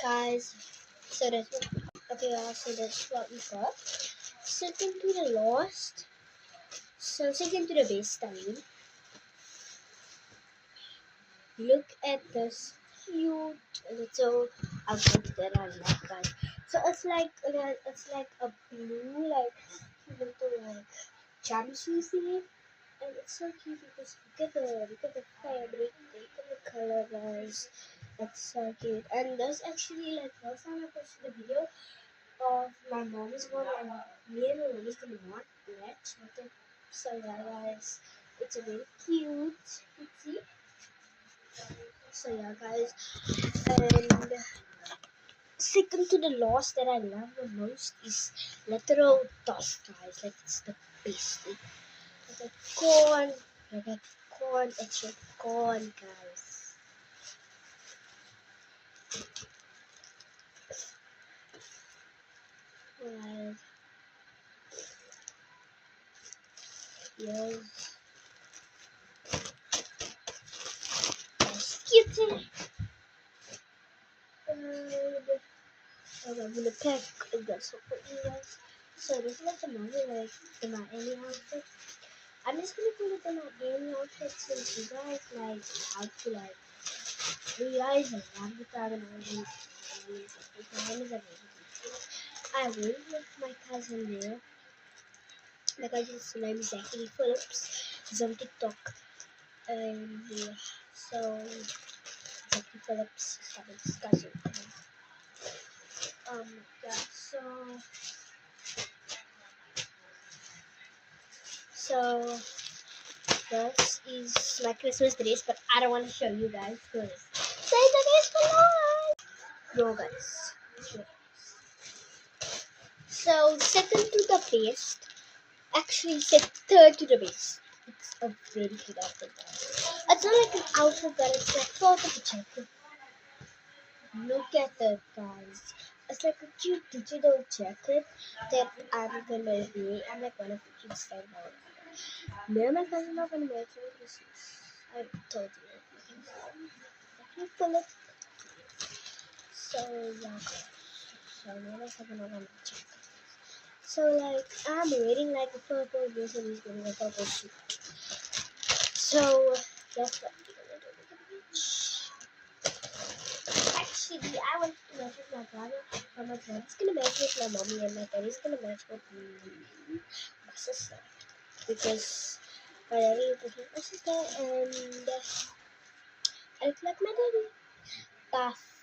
Guys, so that's what, okay, so that's what we got. Second to the last, so second to the best, I mean. Look at this cute little outfit that I love, guys. So it's like a blue little jumpsuit thingy, and it's so cute because look at the fabric, look at the color, guys. It's so cute. And there's actually like first time I posted a video of my mom's one, and me and my mom is gonna match with it. So yeah, guys, it's a very cute. See? So yeah, guys, and second to the last that I love the most is literal dust, guys. Like it's the best. Like a corn, like a corn, extra corn, guys. Right. Yes. That's cute. I'm gonna pack this up for you guys. So this is like the movie, like the Miami outfit. I'm just gonna put it in my Miami outfit since you guys like how to like you guys love the crab and all these the time is amazing. I went with my cousin there. My cousin's name is Zachary Phillips. He's on TikTok. And yeah, so Zachary Phillips is having discussion. Yeah, so this is my Christmas dress, but I don't want to show you guys because save the best for last. Yo, guys. Yeah. So second to the best, actually said third to the best. It's a very cute outfit, guys. It's not like an outfit, but it's like sort of a jacket. Look at it, guys. It's like a cute digital jacket that I'm gonna wear. I'm like one of the kids that know. Me and my cousin are gonna wear it for Christmas. I told you. You pull it. So yeah. So me and my cousin are gonna check. So like I'm wearing like a purple dress and he's wearing a purple suit. So that's what we're gonna do with the beach. Actually, I want to match with my brother, but my brother's gonna match with my mommy, and my daddy's gonna match with my sister because my daddy is with my sister, and I look like my daddy. Tough.